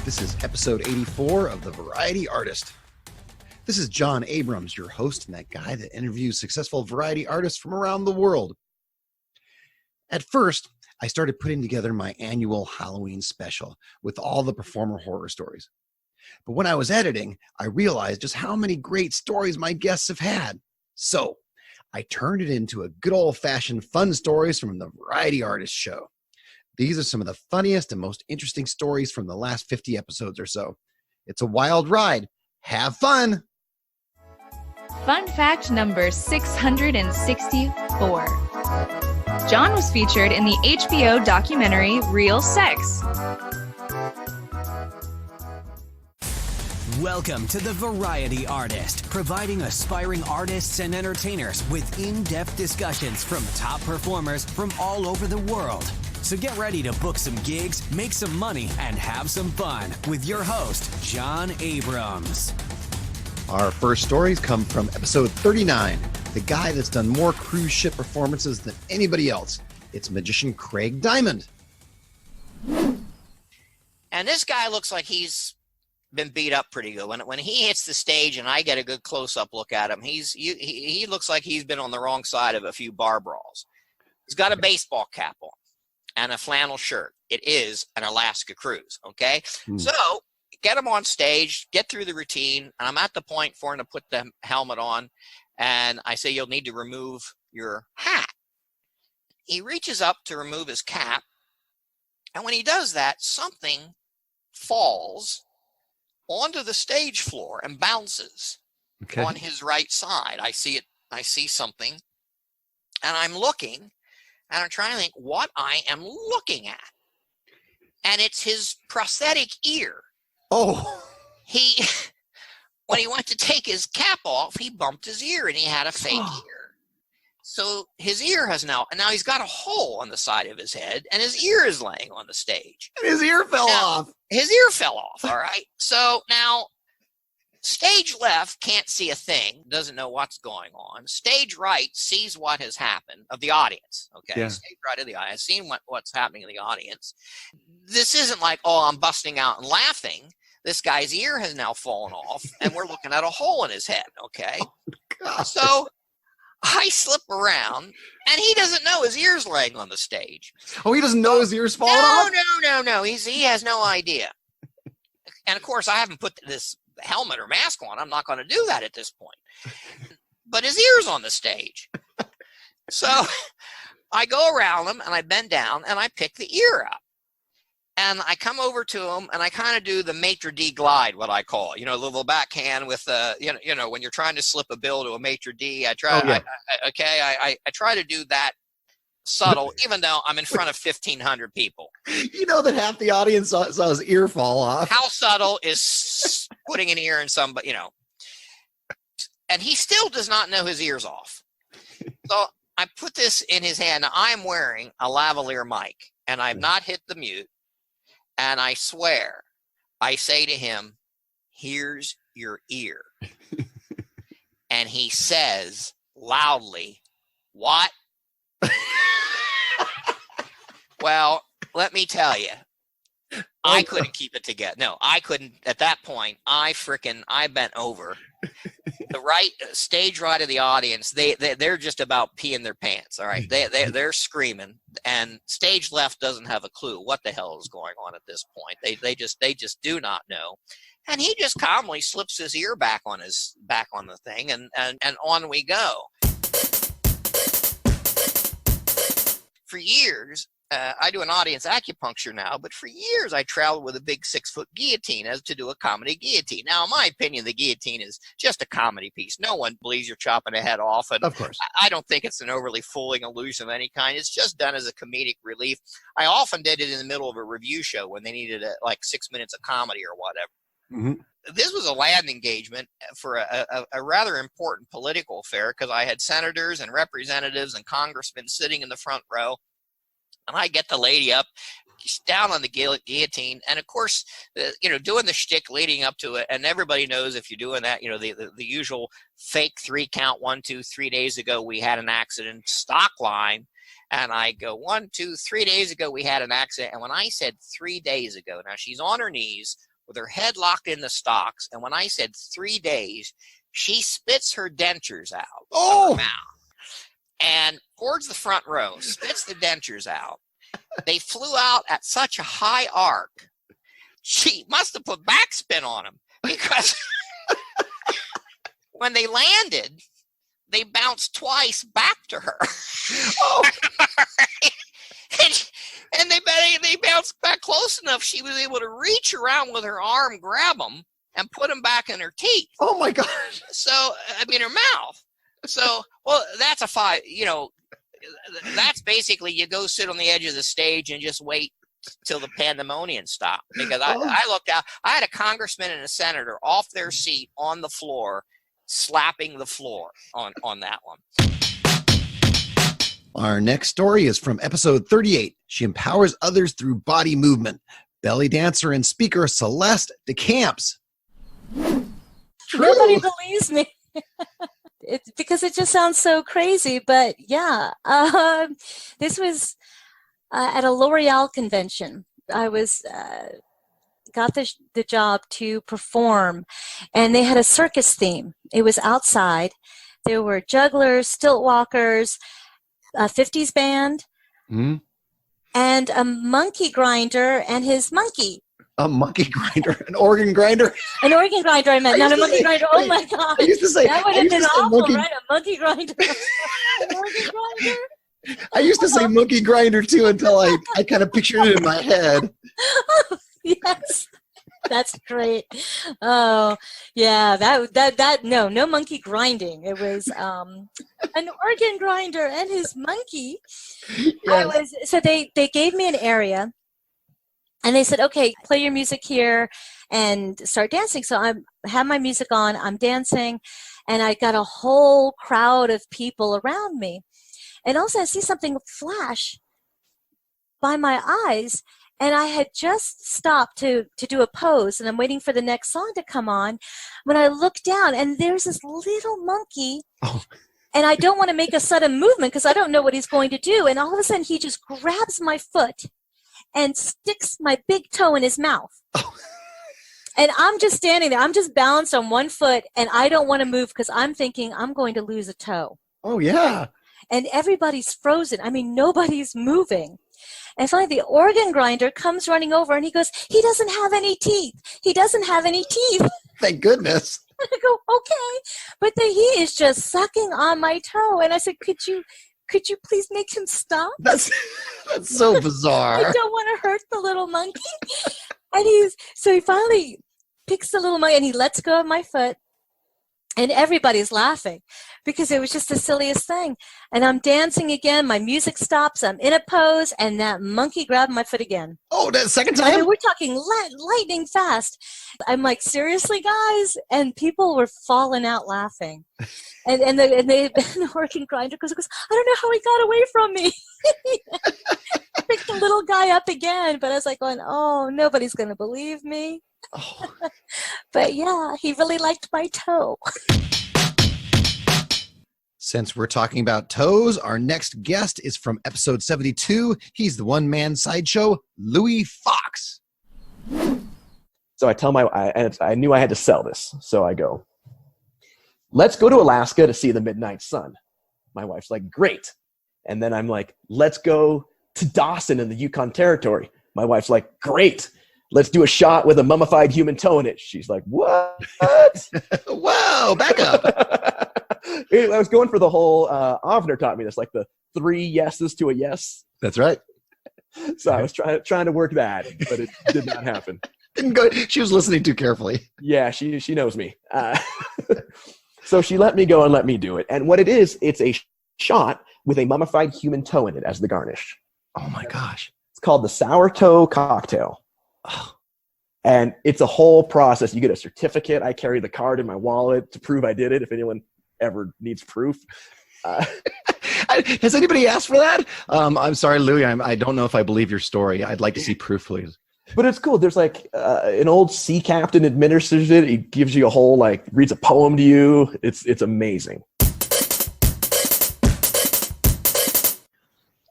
This is episode 84 of The Variety Artist. This is John Abrams, your host and that guy that interviews successful variety artists from around the world. At first, I started putting together my annual Halloween special with all the performer horror stories. But when I was editing, I realized just how many great stories my guests have had. So I turned it into a good old-fashioned fun stories from the Variety Artist show. These are some of the funniest and most interesting stories from the last 50 episodes or so. It's a wild ride. Have fun! Fun fact number 664. John was featured in the HBO documentary Real Sex. Welcome to The Variety Artist, providing aspiring artists and entertainers with in-depth discussions from top performers from all over the world. So get ready to book some gigs, make some money, and have some fun with your host, John Abrams. Our first stories come from episode 39, the guy that's done more cruise ship performances than anybody else. It's Magician Craig Diamond. And this guy looks like he's been beat up pretty good. When he hits the stage and I get a good close-up look at him, he looks like he's been on the wrong side of a few bar brawls. He's got a baseball cap on and a flannel shirt. It is an Alaska cruise, okay? So get him on stage, get through the routine, and I'm at the point for him to put the helmet on, and I say, you'll need to remove your hat. He reaches up to remove his cap, and when he does that, something falls onto the stage floor and bounces on his right side. I see something, and I'm looking, and I'm trying to think what I am looking at. And it's his prosthetic ear. Oh. When he went to take his cap off, he bumped his ear and he had a fake ear. So his ear has now he's got a hole on the side of his head and his ear is laying on the stage. And his ear fell off. His ear fell off, all right? So now stage left can't see a thing, doesn't know what's going on. Stage right sees what has happened of the audience, okay? Yeah. Stage right of the audience, seeing what's happening in the audience. This isn't like, oh, I'm busting out and laughing. This guy's ear has now fallen off, and we're looking at a hole in his head, okay? Oh, so I slip around, and he doesn't know his ear's laying on the stage. Oh, he doesn't know his ear's fallen off? No. He has no idea. And, of course, I haven't put this helmet or mask on. I'm not going to do that at this point. But his ear's on the stage. So I go around him, and I bend down, and I pick the ear up. And I come over to him, and I kind of do the maitre d' glide, what I call, the little backhand with, when you're trying to slip a bill to a maitre d', I try to do that subtle, even though I'm in front of 1,500 people. You know that half the audience saw his ear fall off. How subtle is putting an ear in somebody, And he still does not know his ear's off. So I put this in his hand. Now, I'm wearing a lavalier mic, and I've not hit the mute. And I swear, I say to him, here's your ear. And he says loudly, what? Well, let me tell you, I couldn't keep it together. No, I couldn't. At that point, I bent over. The stage right of the audience, they're just about peeing their pants. All right, they're screaming, and stage left doesn't have a clue what the hell is going on at this point. They just do not know, and he just calmly slips his ear back on the thing, and on we go. For years, I do an audience acupuncture now, but for years I traveled with a big 6-foot guillotine as to do a comedy guillotine. Now, in my opinion, the guillotine is just a comedy piece. No one believes you're chopping a head off. And of course, I don't think it's an overly fooling illusion of any kind. It's just done as a comedic relief. I often did it in the middle of a review show when they needed 6 minutes of comedy or whatever. Mm-hmm. This was a land engagement for a rather important political affair because I had senators and representatives and congressmen sitting in the front row. And I get the lady up, down on the guillotine, and of course, doing the shtick leading up to it. And everybody knows if you're doing that, the usual fake 3 count, 1, 2, 3 days ago we had an accident, stock line. And I go, 1, 2, 3 days ago we had an accident. And when I said 3 days ago, now she's on her knees with her head locked in the stocks. And when I said 3 days, she spits her dentures out of her mouth and towards the front row, spits the dentures out. They flew out at such a high arc. She must have put backspin on them because when they landed, they bounced twice back to her. Oh. and they bounced back close enough she was able to reach around with her arm, grab them, and put them back in her teeth. Oh my gosh. So, I mean, her mouth. So, well, that's a 5, that's basically you go sit on the edge of the stage and just wait till the pandemonium stopped. Because I looked out, I had a congressman and a senator off their seat on the floor, slapping the floor on that one. Our next story is from episode 38. She empowers others through body movement. Belly dancer and speaker Celeste De Kamps. Nobody believes me. It's because it just sounds so crazy, but yeah. This was at a L'Oreal convention. I was got the job to perform, and they had a circus theme. It was outside. There were jugglers, stilt walkers, a 50s band, and a monkey grinder and his monkey. A monkey grinder, an organ grinder. An organ grinder, I meant, not a monkey grinder. Oh my God. I used to say that would have been awful, right? A monkey grinder. An organ grinder. I used to say monkey grinder too until I kind of pictured it in my head. Yes. That's great. Oh, yeah. No monkey grinding. It was an organ grinder and his monkey. Yes. So they gave me an area, and they said, "Okay, play your music here and start dancing." So I have my music on. I'm dancing, and I got a whole crowd of people around me, and also I see something flash by my eyes. And I had just stopped to do a pose, and I'm waiting for the next song to come on when I look down, and there's this little monkey, and I don't want to make a sudden movement because I don't know what he's going to do. And all of a sudden, he just grabs my foot and sticks my big toe in his mouth. And I'm just standing there. I'm just balanced on one foot, and I don't want to move because I'm thinking I'm going to lose a toe. Oh, yeah. And everybody's frozen. I mean, nobody's moving. And finally, the organ grinder comes running over, and he goes, "He doesn't have any teeth. He doesn't have any teeth." Thank goodness. And I go, "Okay." But he is just sucking on my toe. And I said, could you please make him stop? That's so bizarre. I don't want to hurt the little monkey. And he finally picks the little monkey, and he lets go of my foot. And everybody's laughing because it was just the silliest thing. And I'm dancing again. My music stops. I'm in a pose, and that monkey grabbed my foot again. Oh, that second time? I mean, we're talking lightning fast. I'm like, seriously, guys? And people were falling out laughing. And the organ grinder goes, "I don't know how he got away from me." Picked the little guy up again. But I was like going, "Oh, nobody's going to believe me." Oh. But yeah, he really liked my toe. Since we're talking about toes, our next guest is from episode 72. He's the one-man sideshow, Louie Fox. So I tell I knew I had to sell this. So I go, "Let's go to Alaska to see the midnight sun." My wife's like, "Great." And then I'm like, "Let's go to Dawson in the Yukon Territory." My wife's like, "Great. Let's do a shot with a mummified human toe in it." She's like, "What?" Whoa, back up. I was going for the whole, Avner taught me this, like the 3 yeses to a yes. That's right. So I was trying to work that, but it did not happen. Didn't go. She was listening too carefully. Yeah, she knows me. So she let me go and let me do it. And what it is, it's a shot with a mummified human toe in it as the garnish. Oh my gosh. It's called the Sour Toe Cocktail. Oh. And it's a whole process. You get a certificate. I carry the card in my wallet to prove I did it if anyone ever needs proof. Has anybody asked for that? I'm sorry, Louie. I don't know if I believe your story. I'd like to see proof, please. But it's cool. There's like an old sea captain administers it. He gives you a whole, reads a poem to you. It's amazing.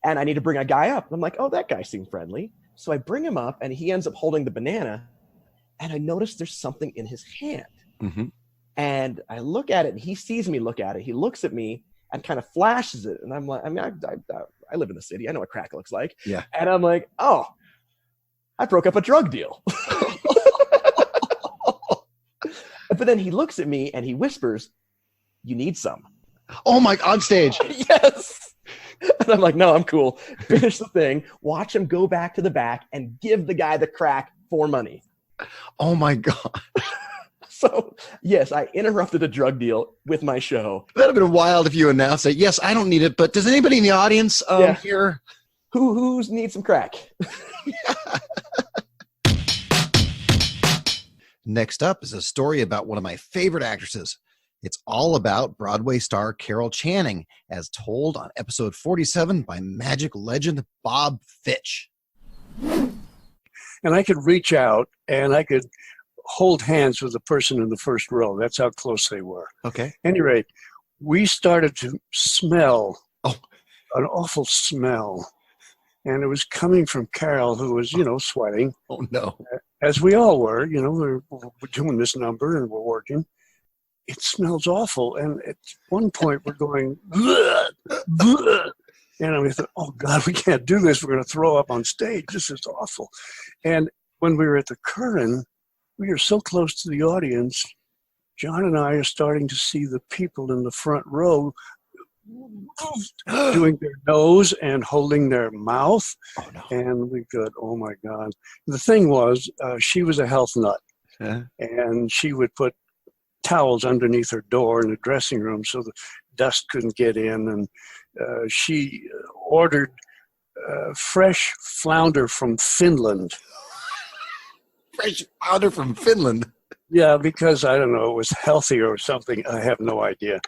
And I need to bring a guy up. I'm like, oh, that guy seemed friendly. So I bring him up, and he ends up holding the banana. and I noticed there's something in his hand. Mm-hmm. And I look at it, and he sees me look at it. He looks at me and kind of flashes it. And I'm like, I mean, I live in the city. I know what crack looks like. Yeah. And I'm like, oh, I broke up a drug deal. But then he looks at me and he whispers, "You need some." Oh my, on stage. Yes. And I'm like, no, I'm cool. Finish the thing. Watch him go back to the back and give the guy the crack for money. Oh my God. So, yes, I interrupted a drug deal with my show. That'd have been wild if you announced it. Yes, I don't need it, but does anybody in the audience here? Who needs some crack? Next up is a story about one of my favorite actresses. It's all about Broadway star Carol Channing, as told on episode 47 by magic legend Bob Fitch. And I could reach out and I could hold hands with the person in the first row. That's how close they were. Okay. At any rate, we started to smell an awful smell. And it was coming from Carol, who was, sweating. Oh, no. As we all were. We're doing this number and we're working. It smells awful. And at one point, we're going, bleh, bleh. And we thought, oh, God, we can't do this. We're going to throw up on stage. This is awful. And when we were at the Curran, we are so close to the audience, John and I are starting to see the people in the front row doing their nose and holding their mouth. Oh, no. And we go, oh, my God. The thing was, she was a health nut. Huh? And she would put towels underneath her door in the dressing room so the dust couldn't get in. And she ordered fresh flounder from Finland. Fresh flounder from Finland? Yeah, because, I don't know, it was healthier or something. I have no idea.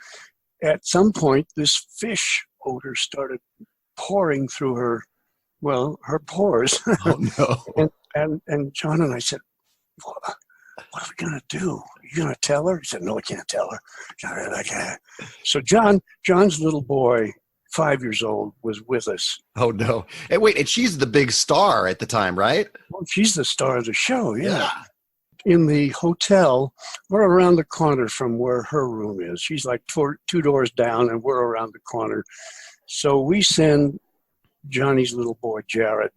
At some point, this fish odor started pouring through her pores. Oh, no. and John and I said, what are we going to do? Are you going to tell her? He said, no, I can't tell her. I can't. So John's little boy, 5 years old, was with us. Oh, no. And wait, and she's the big star at the time, right? Well, she's the star of the show, yeah. In the hotel, we're around the corner from where her room is. She's like two doors down, and we're around the corner. So we send Johnny's little boy, Jared,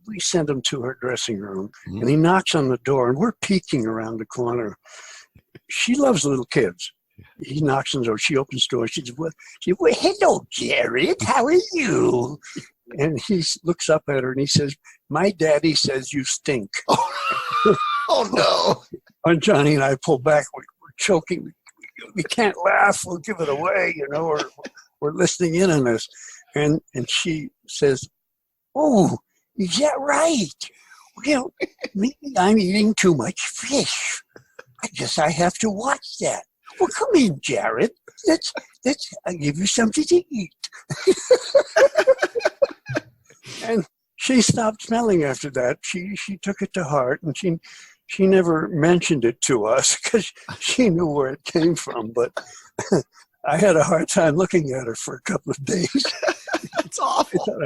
we send him to her dressing room, and he knocks on the door, and we're peeking around the corner. She loves little kids. He knocks on the door. She opens the door. She says, well, hello, Jared. How are you? And he looks up at her, and he says, my daddy says you stink. Oh, no. And Johnny and I pull back. We're choking. We can't laugh. We'll give it away. We're listening in on this. And she says, oh, is that right? Well, maybe I'm eating too much fish. I guess I have to watch that. Well, come in, Jared. I'll give you something to eat. And she stopped smelling after that. She took it to heart, and she never mentioned it to us because she knew where it came from. But I had a hard time looking at her for a couple of days. It's awful. I thought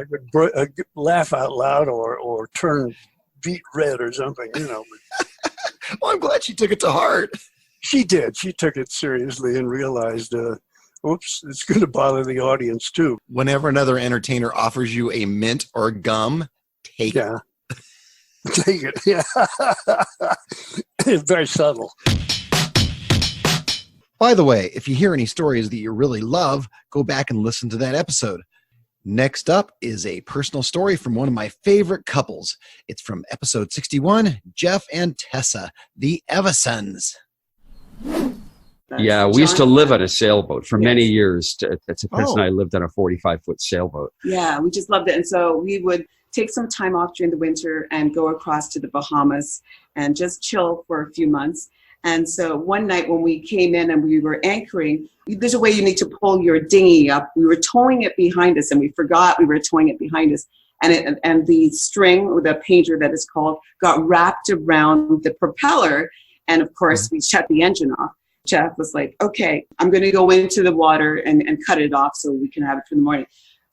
I could laugh out loud or turn beet red or something, Well, I'm glad she took it to heart. She did. She took it seriously and realized, oops, it's going to bother the audience too. Whenever another entertainer offers you a mint or gum, take it. Take it, yeah. It's very subtle. By the way, if you hear any stories that you really love, go back and listen to that episode. Next up is a personal story from one of my favorite couples. It's from episode 61, Jeff and Tessa, the Evasons. Yeah, we used to live on a sailboat for many years. Chris and I lived on a 45-foot sailboat. Yeah, we just loved it. And so we would take some time off during the winter and go across to the Bahamas and just chill for a few months. And so one night when we came in and we were anchoring, there's a way you need to pull your dinghy up. We were towing it behind us, and we forgot we were towing it behind us. And the string, or the painter that is called, got wrapped around the propeller. And of course, we shut the engine off. Jeff was like, okay, I'm going to go into the water and cut it off so we can have it for the morning.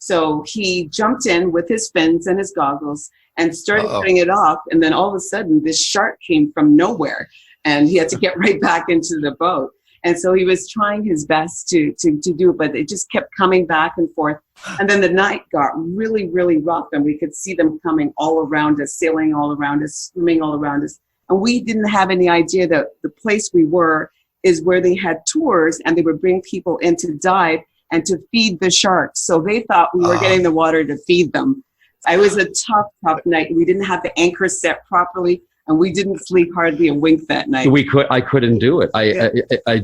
So he jumped in with his fins and his goggles and started cutting it off. And then all of a sudden, this shark came from nowhere, and he had to get right back into the boat. And so he was trying his best to do it, but it just kept coming back and forth. And then the night got really, really rough, and we could see them coming all around us, sailing all around us, swimming all around us. And we didn't have any idea that the place we were is where they had tours, and they would bring people in to dive and to feed the sharks. So they thought we were getting the water to feed them. It was a tough, tough night. We didn't have the anchor set properly, and we didn't sleep hardly a wink that night. I couldn't do it.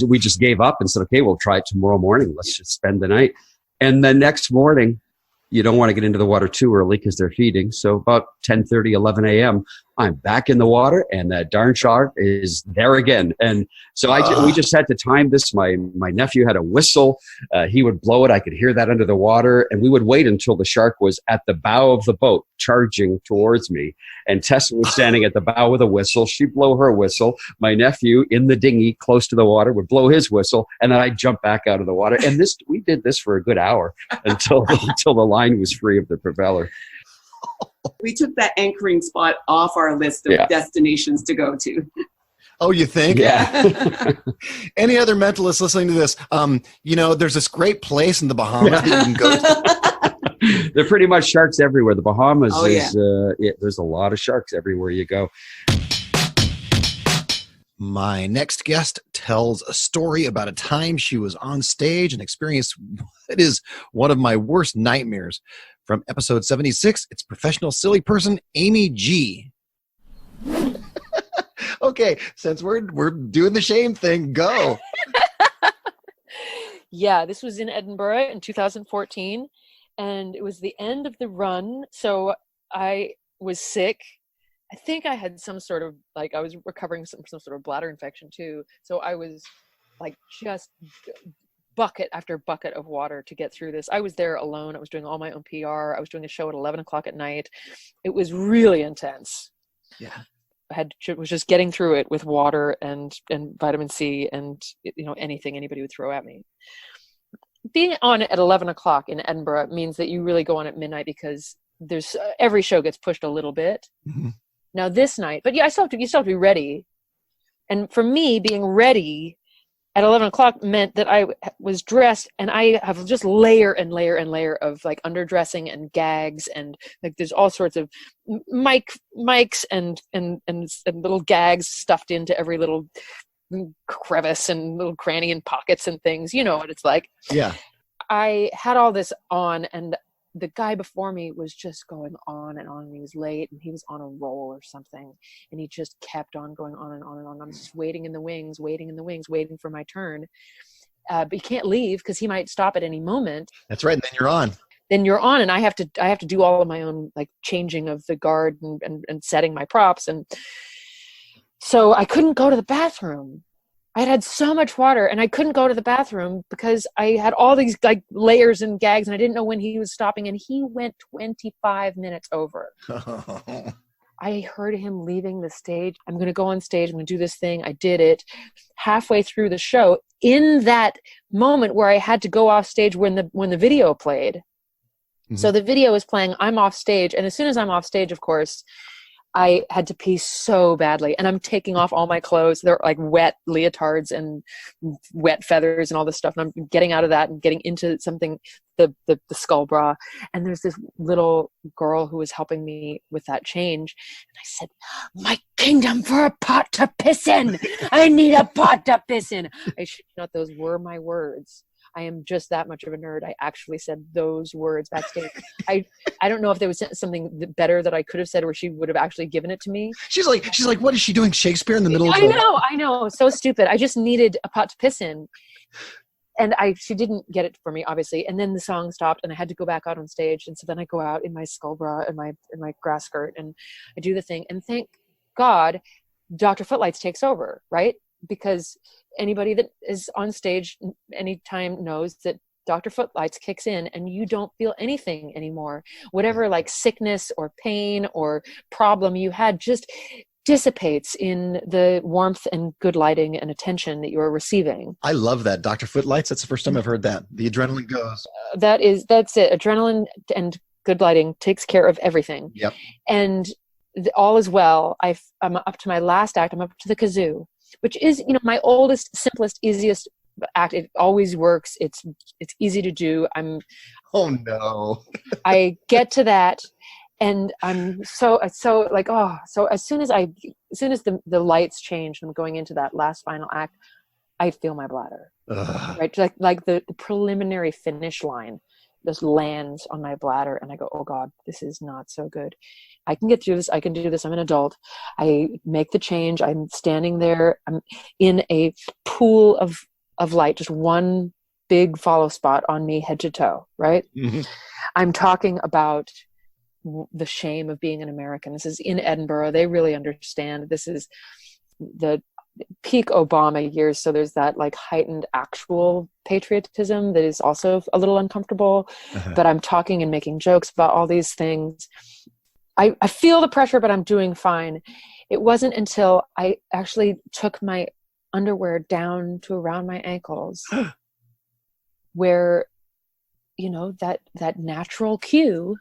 We just gave up and said, okay, we'll try it tomorrow morning. Let's just spend the night. And the next morning, you don't want to get into the water too early because they're feeding. So about 10:30, 11 a.m., I'm back in the water, and that darn shark is there again. And so we just had to time this. My nephew had a whistle. He would blow it. I could hear that under the water. And we would wait until the shark was at the bow of the boat, charging towards me. And Tessa was standing at the bow with a whistle. She'd blow her whistle. My nephew in the dinghy close to the water would blow his whistle. And then I'd jump back out of the water. And we did this for a good hour until the line was free of the propeller. We took that anchoring spot off our list of destinations to go to. Oh, you think? Yeah. Any other mentalists listening to this? There's this great place in the Bahamas that you can go to. There are pretty much sharks everywhere. The Bahamas there's a lot of sharks everywhere you go. My next guest tells a story about a time she was on stage and experienced what is one of my worst nightmares. From episode 76, it's professional silly person Amy G. Okay, since we're doing the shame thing, go. Yeah, this was in Edinburgh in 2014, and it was the end of the run, so I was sick. I think I had some sort of, I was recovering some sort of bladder infection too, so I was just bucket after bucket of water to get through this. I was there alone. I was doing all my own PR. I was doing a show at 11 o'clock at night. It was really intense. Yeah. Was just getting through it with water and vitamin C and anything anybody would throw at me. Being on at 11 o'clock in Edinburgh means that you really go on at midnight because there's every show gets pushed a little bit. Mm-hmm. Now this night, but yeah, you still have to be ready. And for me, being ready at 11 o'clock meant that I was dressed, and I have just layer and layer and layer of underdressing and gags, and there's all sorts of mics and little gags stuffed into every little crevice and little cranny and pockets and things. You know what it's like. Yeah. I had all this on, and the guy before me was just going on and on, and he was late, and he was on a roll or something, and he just kept on going on and on and on. I'm just waiting in the wings, waiting for my turn. But you can't leave because he might stop at any moment. That's right. And then you're on, and I have to do all of my own changing of the guard and setting my props, and so I couldn't go to the bathroom. I had so much water, and I couldn't go to the bathroom because I had all these layers and gags, and I didn't know when he was stopping, and he went 25 minutes over. I heard him leaving the stage. I'm going to go on stage. I'm going to do this thing. I did it. Halfway through the show, in that moment where I had to go off stage when the video played. Mm-hmm. So the video is playing. I'm off stage, and as soon as I'm off stage, of course, I had to pee so badly, and I'm taking off all my clothes. They're wet leotards and wet feathers and all this stuff. And I'm getting out of that and getting into something, the skull bra. And there's this little girl who was helping me with that change. And I said, "My kingdom for a pot to piss in. I need a pot to piss in." I should not. Those were my words. I am just that much of a nerd. I actually said those words backstage. I don't know if there was something better that I could have said, or she would have actually given it to me. She's like, what is she doing? Shakespeare in the middle of I know. So stupid. I just needed a pot to piss in. And she didn't get it for me, obviously. And then the song stopped, and I had to go back out on stage. And so then I go out in my skull bra and my grass skirt, and I do the thing. And thank God, Dr. Footlights takes over, right? Because anybody that is on stage anytime knows that Dr. Footlights kicks in, and you don't feel anything anymore. Whatever sickness or pain or problem you had just dissipates in the warmth and good lighting and attention that you're receiving. I love that. Dr. Footlights, that's the first time I've heard that. The adrenaline goes. That's it. Adrenaline and good lighting takes care of everything. Yep. And all is well. I'm up to my last act. I'm up to the kazoo, which is, my oldest, simplest, easiest act. It always works. It's easy to do. Oh no. I get to that. And I'm so like, so as soon as the lights change and I'm going into that last final act, I feel my bladder. Ugh. Right? Like the preliminary finish line just lands on my bladder and I go, oh God, this is not so good. I can get through this. I can do this. I'm an adult. I make the change. I'm standing there. I'm in a pool of light, just one big follow spot on me head to toe, right? Mm-hmm. I'm talking about the shame of being an American. This is in Edinburgh. They really understand. This is the peak Obama years. So there's that like heightened actual patriotism that is also a little uncomfortable, but I'm talking and making jokes about all these things. I feel the pressure, but I'm doing fine. It wasn't until I actually took my underwear down to around my ankles where, that natural cue,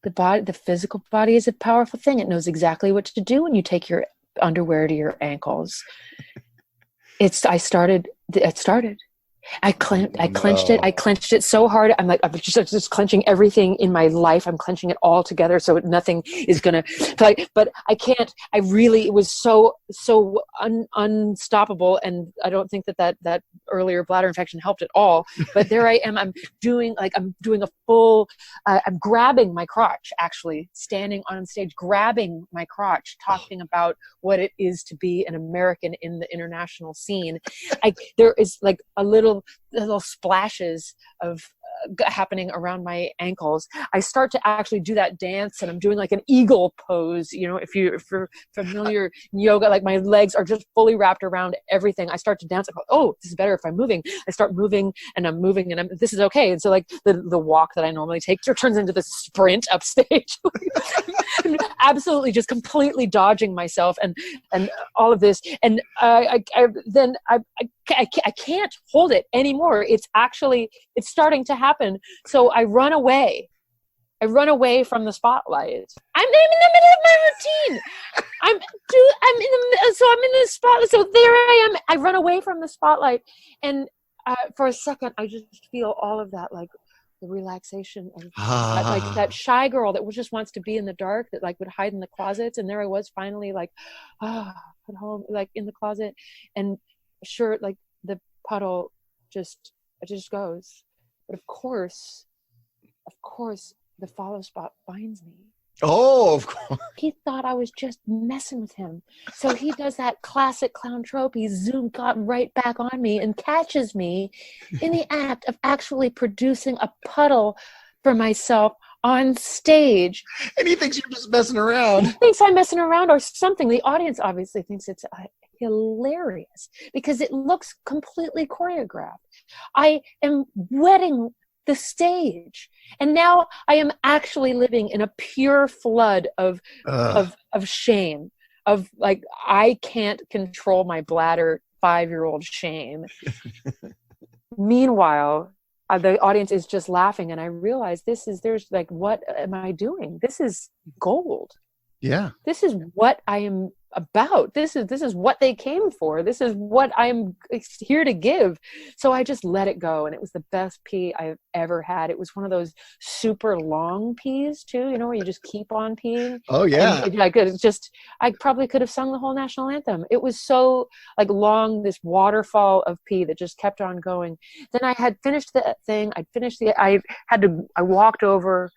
the physical body is a powerful thing. It knows exactly what to do when you take your underwear to your ankles. It started. I clenched it. I clenched it so hard. I'm just clenching everything in my life. I'm clenching it all together so nothing is gonna. But I can't. it was so unstoppable, and I don't think that earlier bladder infection helped at all. But there I am. I'm doing a full. I'm grabbing my crotch, actually standing on stage, grabbing my crotch, talking about what it is to be an American in the international scene. There is like little splashes of happening around my ankles. I start to actually do that dance, and I'm doing like an eagle pose. If you're familiar in yoga, like my legs are just fully wrapped around everything. I start to dance. I go, oh, this is better if I'm moving. I start moving, and I'm moving, and this is okay. And so like the walk that I normally take turns into the sprint upstage. Absolutely, just completely dodging myself and all of this, and I can't hold it anymore. It's starting to happen. So I run away. From the spotlight. I'm in the middle of my routine. I'm in the spotlight. So there I am. I run away from the spotlight, and for a second, I just feel all of that, like the relaxation of like that shy girl that just wants to be in the dark, that like would hide in the closets. And there I was finally like, at home, like in the closet, and sure, like the puddle just goes. But of course, the follow spot finds me. Oh, of course. He thought I was just messing with him. So he does that classic clown trope. He got right back on me and catches me in the act of actually producing a puddle for myself on stage. And he thinks you're just messing around. He thinks I'm messing around or something. The audience obviously thinks it's hilarious because it looks completely choreographed. I am wetting the stage, and now I am actually living in a pure flood of shame, of like I can't control my bladder 5-year-old shame. Meanwhile, the audience is just laughing, and I realize there's like, what am I doing? This is gold. Yeah. This is what I am about. This is what they came for. This is what I'm here to give. So I just let it go, and it was the best pee I've ever had. It was one of those super long pees too, where you just keep on peeing. Oh yeah. I probably could have sung the whole national anthem. It was so like long, this waterfall of pee that just kept on going. Then I had finished the thing. I walked over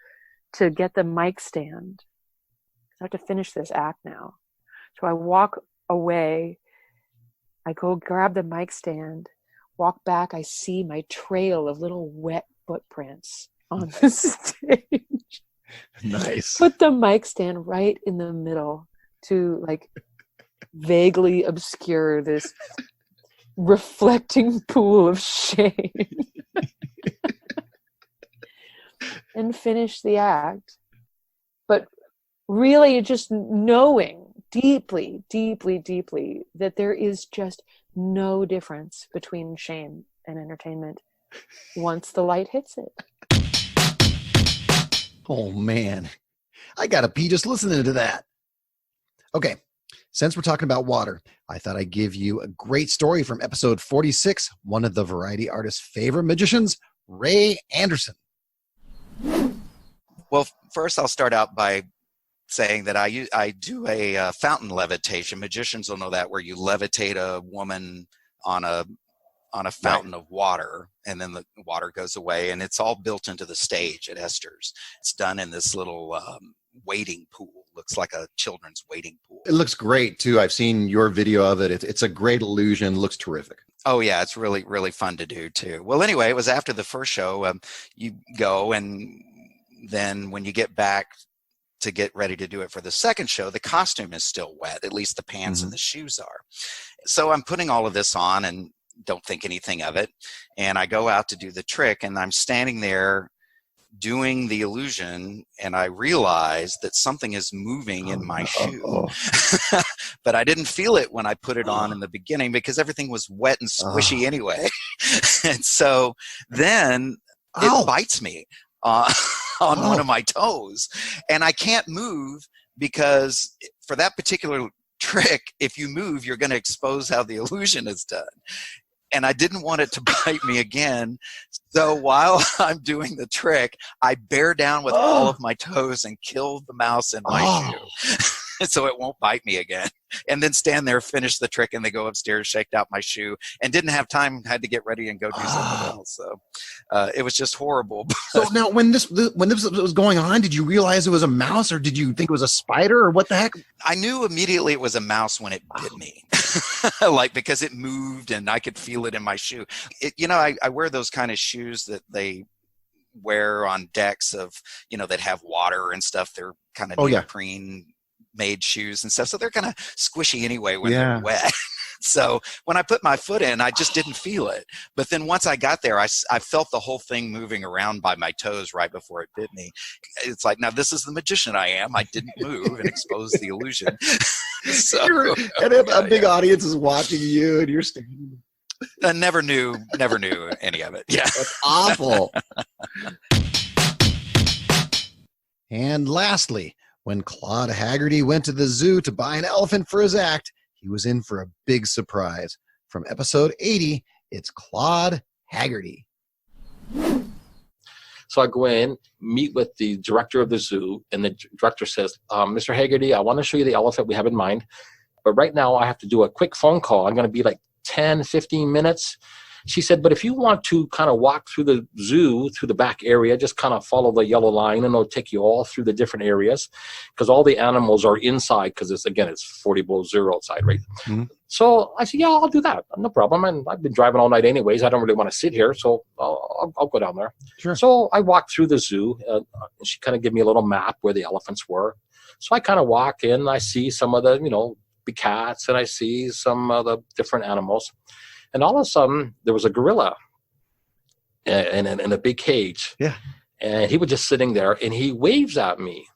to get the mic stand. I have to finish this act now. So I walk away, I go grab the mic stand, walk back, I see my trail of little wet footprints on the stage. Nice. Put the mic stand right in the middle to like vaguely obscure this reflecting pool of shame. And finish the act. But really just knowing deeply, deeply, deeply that there is just no difference between shame and entertainment once the light hits it. Oh, man. I got to pee just listening to that. Okay. Since we're talking about water, I thought I'd give you a great story from episode 46, one of the variety artist's favorite magicians, Ray Anderson. Well, first I'll start out by saying that I do a fountain levitation. Magicians will know that, where you levitate a woman on a fountain of water, and then the water goes away, and it's all built into the stage at Esther's. It's done in this little wading pool. Looks like a children's wading pool. It looks great too. I've seen your video of it. It's a great illusion. Looks terrific. Oh yeah, it's really, really fun to do too. Well, anyway, it was after the first show. You go, and then when you get back to get ready to do it for the second show, the costume is still wet. At least the pants and the shoes are. So I'm putting all of this on and don't think anything of it. And I go out to do the trick, and I'm standing there doing the illusion, and I realize that something is moving in my shoe. But I didn't feel it when I put it on in the beginning because everything was wet and squishy anyway. And so then it bites me on one of my toes, and I can't move because for that particular trick, if you move, you're going to expose how the illusion is done. And I didn't want it to bite me again. So while I'm doing the trick, I bear down with all of my toes and kill the mouse in my shoe. So it won't bite me again. And then stand there, finish the trick, and they go upstairs, shaked out my shoe, and didn't have time, had to get ready and go do something else. So it was just horrible. So now when this was going on, did you realize it was a mouse, or did you think it was a spider, or what the heck? I knew immediately it was a mouse when it bit me. Like, because it moved and I could feel it in my shoe. I wear those kind of shoes that they wear on decks of, that have water and stuff. They're kind of neoprene made shoes and stuff. So they're kind of squishy anyway when they're wet. So when I put my foot in, I just didn't feel it. But then once I got there, I felt the whole thing moving around by my toes right before it bit me. It's like, now this is the magician I am. I didn't move and expose the illusion. So, and a big audience is watching you, and you're standing. I never knew any of it. Yeah. That's awful. And lastly, when Claude Haggerty went to the zoo to buy an elephant for his act, he was in for a big surprise. From episode 80, it's Claude Haggerty. So I go in, meet with the director of the zoo, and the director says, Mr. Haggerty, I want to show you the elephant we have in mind, but right now I have to do a quick phone call. I'm going to be like 10, 15 minutes. She said, but if you want to kind of walk through the zoo, through the back area, just kind of follow the yellow line, and it'll take you all through the different areas, because all the animals are inside, because it's 40 below zero outside, right? Mm-hmm. So I said, yeah, I'll do that. No problem. And I've been driving all night anyways. I don't really want to sit here, so I'll go down there. Sure. So I walked through the zoo. And she kind of gave me a little map where the elephants were. So I kind of walk in. I see some of the, the cats, and I see some of the different animals. And all of a sudden, there was a gorilla in a big cage. Yeah. And he was just sitting there, and he waves at me.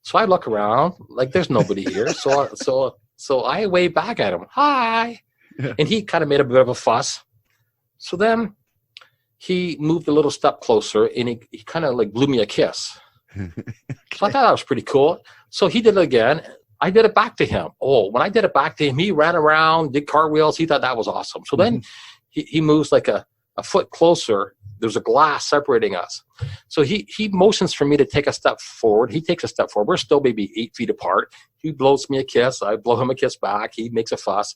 So I look around, like there's nobody here. So I wave back at him, hi. Yeah. And he kind of made a bit of a fuss. So then he moved a little step closer, and he kind of like blew me a kiss. Okay. So I thought that was pretty cool. So he did it again. I did it back to him. Oh, when I did it back to him, he ran around, did cartwheels. He thought that was awesome. So then he moves like a foot closer. There's a glass separating us. So he motions for me to take a step forward. He takes a step forward. We're still maybe 8 feet apart. He blows me a kiss. I blow him a kiss back. He makes a fuss.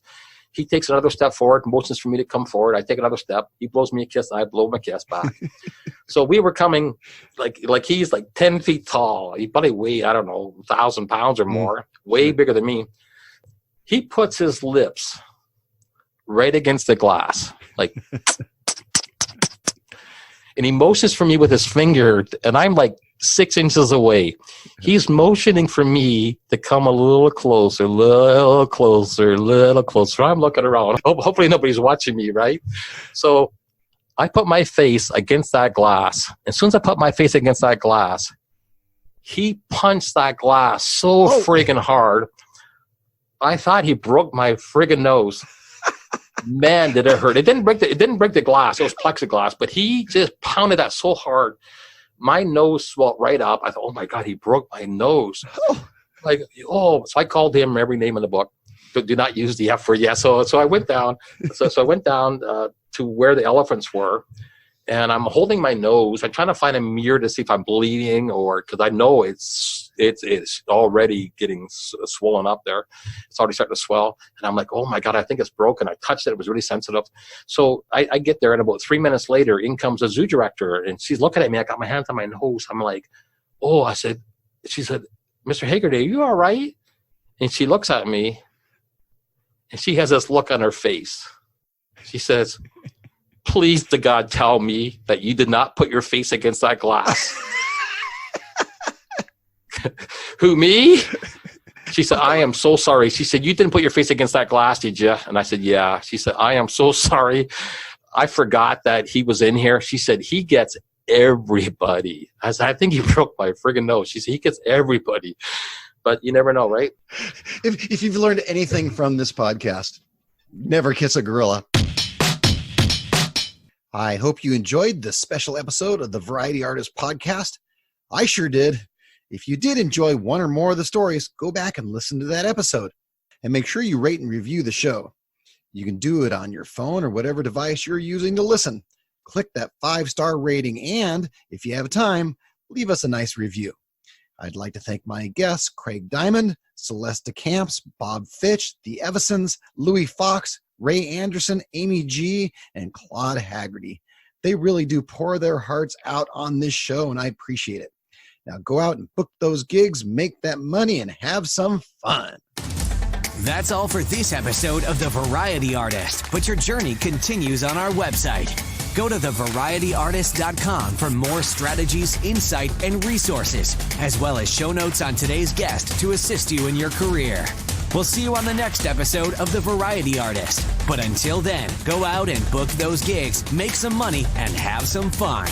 He takes another step forward, motions for me to come forward. I take another step. He blows me a kiss. I blow him a kiss back. So we were coming like he's like 10 feet tall. He probably weighed, 1,000 pounds or more, way bigger than me. He puts his lips right against the glass, like, and he motions for me with his finger, and I'm like 6 inches away. He's motioning for me to come a little closer, little closer, little closer. I'm looking around. Hopefully nobody's watching me, right? So I put my face against that glass. As soon as I put my face against that glass, He punched that glass so friggin' hard. I thought he broke my friggin' nose. Man, did it hurt. It didn't break the glass. It was plexiglass, but he just pounded that so hard. My nose swelled right up. I thought, oh my God, he broke my nose. So I called him every name in the book. Do not use the F word. Yeah. So I went down. So I went down to where the elephants were. And I'm holding my nose. I'm trying to find a mirror to see if I'm bleeding, or because I know it's already getting swollen up there. It's already starting to swell. And I'm like, oh my God, I think it's broken. I touched it. It was really sensitive. So I get there, and about 3 minutes later, in comes the zoo director, and she's looking at me. I got my hands on my nose. I'm like, oh, she said, Mr. Haggerty, are you all right? And she looks at me, and she has this look on her face. She says, please to God, tell me that you did not put your face against that glass. Who, me? She said, I am so sorry. She said, you didn't put your face against that glass, did you? And I said, yeah. She said, I am so sorry. I forgot that he was in here. She said, he gets everybody. I said, I think he broke my friggin' nose. She said, he gets everybody. But you never know, right? If you've learned anything from this podcast, never kiss a gorilla. I hope you enjoyed this special episode of the Variety Artist Podcast. I sure did. If you did enjoy one or more of the stories, go back and listen to that episode. And make sure you rate and review the show. You can do it on your phone or whatever device you're using to listen. Click that 5-star rating, and if you have time, leave us a nice review. I'd like to thank my guests, Craig Diamond, Celeste De Kamps, Bob Fitch, The Evasons, Louie Fox, Ray Anderson, Amy G, and Claude Haggerty. They really do pour their hearts out on this show, and I appreciate it. Now go out and book those gigs, make that money, and have some fun. That's all for this episode of The Variety Artist, but your journey continues on our website. Go to thevarietyartist.com for more strategies, insight, and resources, as well as show notes on today's guest to assist you in your career. We'll see you on the next episode of The Variety Artist. But until then, go out and book those gigs, make some money, and have some fun.